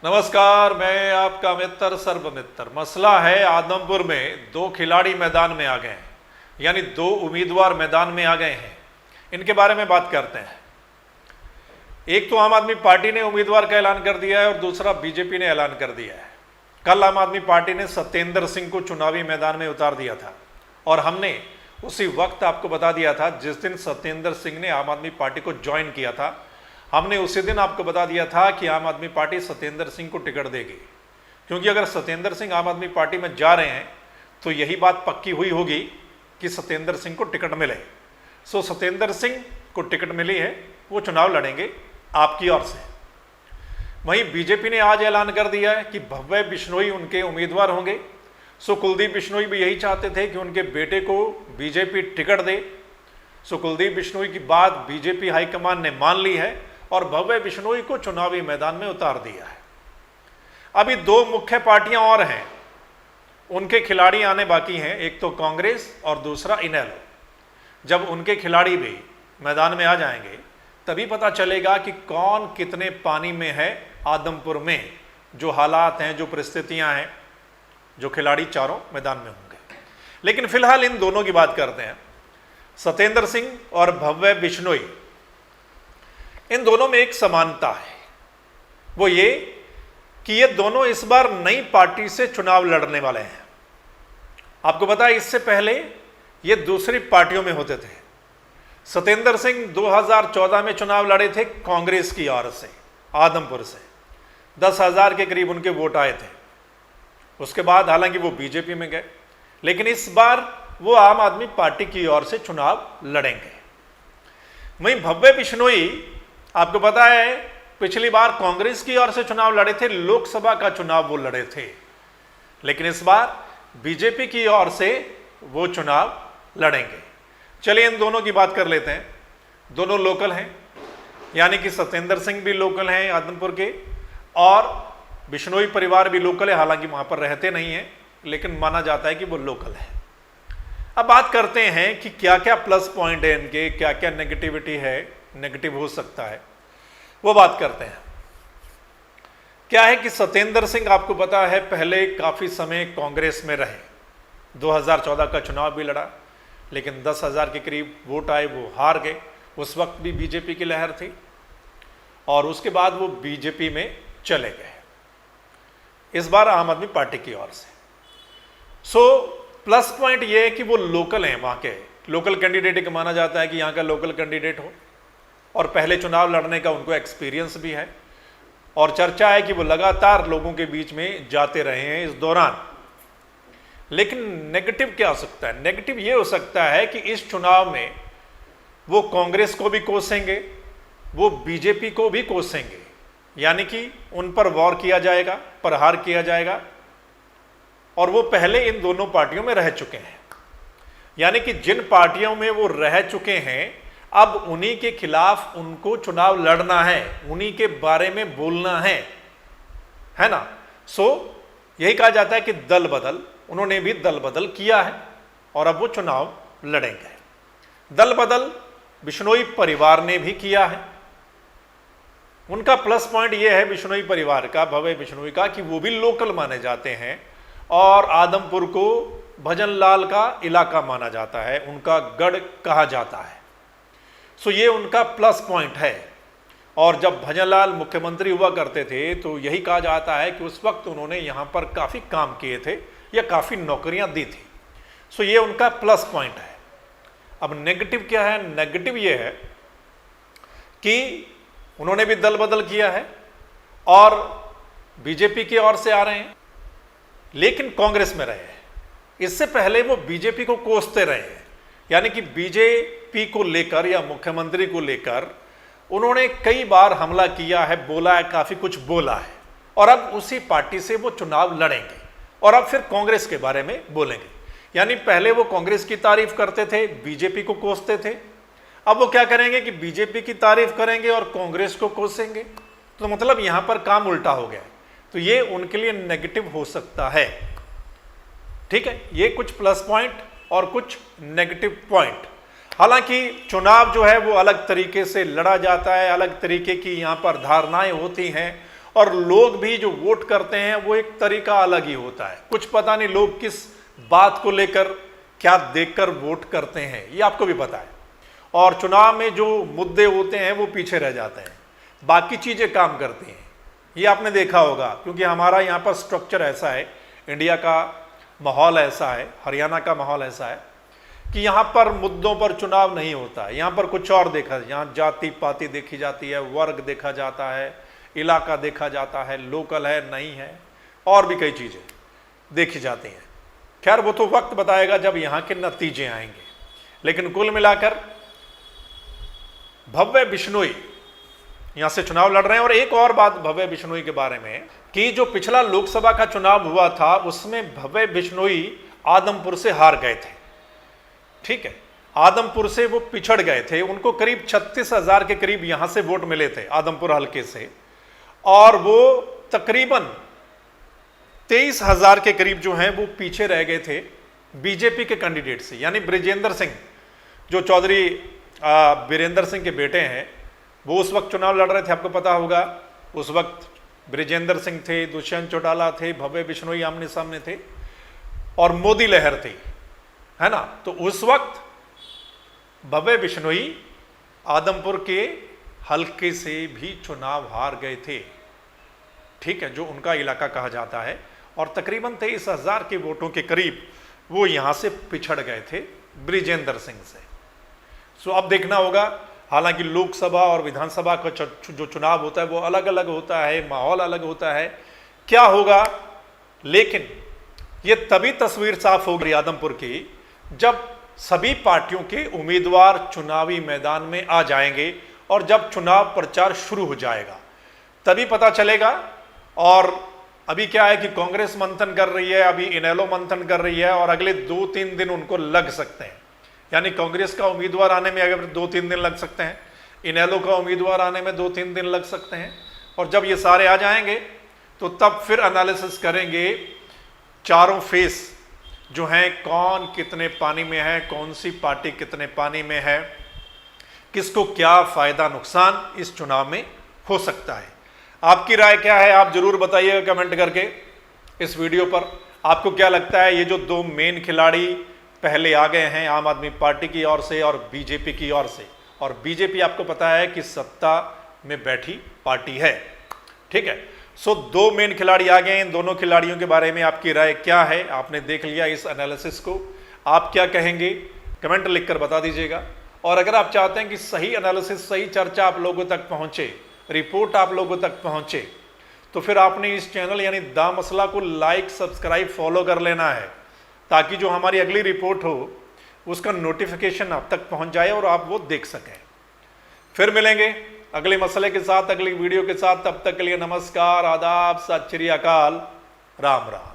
नमस्कार, मैं आपका मित्र सर्वमित्र। मसला है आदमपुर में दो खिलाड़ी मैदान में आ गए हैं, यानी दो उम्मीदवार मैदान में आ गए हैं। इनके बारे में बात करते हैं। एक तो आम आदमी पार्टी ने उम्मीदवार का ऐलान कर दिया है और दूसरा बीजेपी ने ऐलान कर दिया है। कल आम आदमी पार्टी ने सत्येंद्र सिंह को चुनावी मैदान में उतार दिया था और हमने उसी वक्त आपको बता दिया था जिस दिन सत्येंद्र सिंह ने आम आदमी पार्टी को ज्वाइन किया था। हमने उसी दिन आपको बता दिया था कि आम आदमी पार्टी सत्येंद्र सिंह को टिकट देगी, क्योंकि अगर सत्येंद्र सिंह आम आदमी पार्टी में जा रहे हैं तो यही बात पक्की हुई होगी कि सत्येंद्र सिंह को टिकट मिले। सो सत्येंद्र सिंह को टिकट मिली है, वो चुनाव लड़ेंगे आपकी ओर से। वहीं बीजेपी ने आज ऐलान कर दिया है कि भव्य बिश्नोई उनके उम्मीदवार होंगे। सो कुलदीप बिश्नोई भी यही चाहते थे कि उनके बेटे को बीजेपी टिकट दे। सो कुलदीप बिश्नोई की बात बीजेपी हाईकमान ने मान ली है और भव्य बिश्नोई को चुनावी मैदान में उतार दिया है। अभी दो मुख्य पार्टियां और हैं, उनके खिलाड़ी आने बाकी हैं, एक तो कांग्रेस और दूसरा इनेलो। जब उनके खिलाड़ी भी मैदान में आ जाएंगे तभी पता चलेगा कि कौन कितने पानी में है। आदमपुर में जो हालात हैं, जो परिस्थितियां हैं, जो खिलाड़ी चारों मैदान में होंगे। लेकिन फिलहाल इन दोनों की बात करते हैं, सत्येंद्र सिंह और भव्य बिश्नोई। इन दोनों में एक समानता है, वो ये कि ये दोनों इस बार नई पार्टी से चुनाव लड़ने वाले हैं। आपको पता है इससे पहले ये दूसरी पार्टियों में होते थे। सत्येंद्र सिंह 2014 में चुनाव लड़े थे कांग्रेस की ओर से, आदमपुर से 10,000 के करीब उनके वोट आए थे। उसके बाद हालांकि वो बीजेपी में गए, लेकिन इस बार वो आम आदमी पार्टी की ओर से चुनाव लड़ेंगे। वहीं भव्य बिश्नोई, आपको पता है पिछली बार कांग्रेस की ओर से चुनाव लड़े थे, लोकसभा का चुनाव वो लड़े थे, लेकिन इस बार बीजेपी की ओर से वो चुनाव लड़ेंगे। चलिए इन दोनों की बात कर लेते हैं। दोनों लोकल हैं, यानी कि सत्येंद्र सिंह भी लोकल हैं आदमपुर के और बिश्नोई परिवार भी लोकल है। हालांकि वहां पर रहते नहीं हैं, लेकिन माना जाता है कि वो लोकल है। अब बात करते हैं कि क्या क्या प्लस पॉइंट है इनके, क्या क्या नेगेटिविटी है, नेगेटिव हो सकता है, वो बात करते हैं। क्या है कि सत्येंद्र सिंह, आपको पता है, पहले काफी समय कांग्रेस में रहे। 2014 का चुनाव भी लड़ा, लेकिन 10,000 के करीब वोट आए, वो हार गए। उस वक्त भी बीजेपी की लहर थी और उसके बाद वो बीजेपी में चले गए, इस बार आम आदमी पार्टी की ओर से। सो प्लस पॉइंट ये है कि वो लोकल हैं, वहां के लोकल कैंडिडेट एक माना जाता है कि यहाँ का लोकल कैंडिडेट हो और पहले चुनाव लड़ने का उनको एक्सपीरियंस भी है और चर्चा है कि वो लगातार लोगों के बीच में जाते रहे हैं इस दौरान। लेकिन नेगेटिव क्या हो सकता है? नेगेटिव ये हो सकता है कि इस चुनाव में वो कांग्रेस को भी कोसेंगे, वो बीजेपी को भी कोसेंगे, यानी कि उन पर वॉर किया जाएगा, प्रहार किया जाएगा। और वो पहले इन दोनों पार्टियों में रह चुके हैं, यानी कि जिन पार्टियों में वो रह चुके हैं अब उन्हीं के खिलाफ उनको चुनाव लड़ना है, उन्हीं के बारे में बोलना है ना। सो यही कहा जाता है कि दल बदल, उन्होंने भी दल बदल किया है और अब वो चुनाव लड़ेंगे। दल बदल बिश्नोई परिवार ने भी किया है। उनका प्लस पॉइंट ये है बिश्नोई परिवार का, भव्य बिश्नोई का, कि वो भी लोकल माने जाते हैं और आदमपुर को भजनलाल का इलाका माना जाता है, उनका गढ़ कहा जाता है। सो ये उनका प्लस पॉइंट है। और जब भजनलाल मुख्यमंत्री हुआ करते थे तो यही कहा जाता है कि उस वक्त उन्होंने यहाँ पर काफ़ी काम किए थे या काफ़ी नौकरियाँ दी थी। सो ये उनका प्लस पॉइंट है। अब नेगेटिव क्या है? नेगेटिव ये है कि उन्होंने भी दल बदल किया है और बीजेपी की ओर से आ रहे हैं, लेकिन कांग्रेस में रहे हैं। इससे पहले वो बीजेपी को कोसते रहे हैं, यानी कि बीजेपी को लेकर या मुख्यमंत्री को लेकर उन्होंने कई बार हमला किया है, बोला है, काफी कुछ बोला है। और अब उसी पार्टी से वो चुनाव लड़ेंगे और अब फिर कांग्रेस के बारे में बोलेंगे। यानी पहले वो कांग्रेस की तारीफ करते थे, बीजेपी को कोसते थे, अब वो क्या करेंगे कि बीजेपी की तारीफ करेंगे और कांग्रेस को कोसेंगे। तो मतलब यहां पर काम उल्टा हो गया। तो ये उनके लिए नेगेटिव हो सकता है। ठीक है, ये कुछ प्लस पॉइंट और कुछ नेगेटिव पॉइंट। हालांकि चुनाव जो है वो अलग तरीके से लड़ा जाता है, अलग तरीके की यहाँ पर धारणाएं होती हैं और लोग भी जो वोट करते हैं वो एक तरीका अलग ही होता है। कुछ पता नहीं लोग किस बात को लेकर क्या देखकर वोट करते हैं, ये आपको भी पता है। और चुनाव में जो मुद्दे होते हैं वो पीछे रह जाते हैं, बाकी चीजें काम करती हैं। ये आपने देखा होगा, क्योंकि हमारा यहाँ पर स्ट्रक्चर ऐसा है, इंडिया का माहौल ऐसा है, हरियाणा का माहौल ऐसा है कि यहाँ पर मुद्दों पर चुनाव नहीं होता है। यहाँ पर कुछ और देखा, यहाँ जाति पाति देखी जाती है, वर्ग देखा जाता है, इलाका देखा जाता है, लोकल है नहीं है, और भी कई चीजें देखी जाती हैं। खैर वो तो वक्त बताएगा जब यहाँ के नतीजे आएंगे। लेकिन कुल मिलाकर भव्य बिश्नोई यहां से चुनाव लड़ रहे हैं। और एक और बात भव्य बिश्नोई के बारे में कि जो पिछला लोकसभा का चुनाव हुआ था उसमें भव्य बिश्नोई आदमपुर से हार गए थे। ठीक है, आदमपुर से वो पिछड़ गए थे, उनको करीब 36,000 के करीब यहां से वोट मिले थे आदमपुर हल्के से, और वो तकरीबन 23,000 के करीब जो हैं वो पीछे रह गए थे बीजेपी के कैंडिडेट से। यानी ब्रिजेंद्र सिंह जो चौधरी बीरेंद्र सिंह के बेटे हैं, वो उस वक्त चुनाव लड़ रहे थे, आपको पता होगा। उस वक्त ब्रिजेंद्र सिंह थे, दुष्यंत चौटाला थे, भव्य बिश्नोई आमने सामने थे, और मोदी लहर थी, है ना। तो उस वक्त भव्य बिश्नोई आदमपुर के हल्के से भी चुनाव हार गए थे। ठीक है, जो उनका इलाका कहा जाता है, और तकरीबन 23,000 के वोटों के करीब वो यहां से पिछड़ गए थे ब्रिजेंद्र सिंह से। सो अब देखना होगा, हालांकि लोकसभा और विधानसभा का जो चुनाव होता है वो अलग अलग होता है, माहौल अलग होता है, क्या होगा। लेकिन ये तभी तस्वीर साफ होगी आदमपुर की जब सभी पार्टियों के उम्मीदवार चुनावी मैदान में आ जाएंगे और जब चुनाव प्रचार शुरू हो जाएगा तभी पता चलेगा। और अभी क्या है कि कांग्रेस मंथन कर रही है, अभी इनेलो मंथन कर रही है, और अगले 2-3 दिन उनको लग सकते हैं। यानी कांग्रेस का उम्मीदवार आने में अगर 2-3 दिन लग सकते हैं, इनेलो का उम्मीदवार आने में 2-3 दिन लग सकते हैं, और जब ये सारे आ जाएंगे तो तब फिर एनालिसिस करेंगे चारों फेस जो हैं, कौन कितने पानी में है, कौन सी पार्टी कितने पानी में है, किसको क्या फायदा नुकसान इस चुनाव में हो सकता है। आपकी राय क्या है आप जरूर बताइएगा कमेंट करके इस वीडियो पर। आपको क्या लगता है, ये जो 2 मेन खिलाड़ी पहले आ गए हैं आम आदमी पार्टी की ओर से और बीजेपी की ओर से, और बीजेपी आपको पता है कि सत्ता में बैठी पार्टी है। ठीक है, सो 2 मेन खिलाड़ी आ गए हैं। इन दोनों खिलाड़ियों के बारे में आपकी राय क्या है, आपने देख लिया इस एनालिसिस को, आप क्या कहेंगे कमेंट लिखकर बता दीजिएगा। और अगर आप चाहते हैं कि सही एनालिसिस, सही चर्चा आप लोगों तक पहुंचे, रिपोर्ट आप लोगों तक पहुंचे, तो फिर आपने इस चैनल यानी द मसला को लाइक, सब्सक्राइब, फॉलो कर लेना है, ताकि जो हमारी अगली रिपोर्ट हो उसका नोटिफिकेशन आप तक पहुंच जाए और आप वो देख सकें। फिर मिलेंगे अगले मसले के साथ, अगली वीडियो के साथ। तब तक के लिए नमस्कार, आदाब, सत श्री अकाल, राम राम।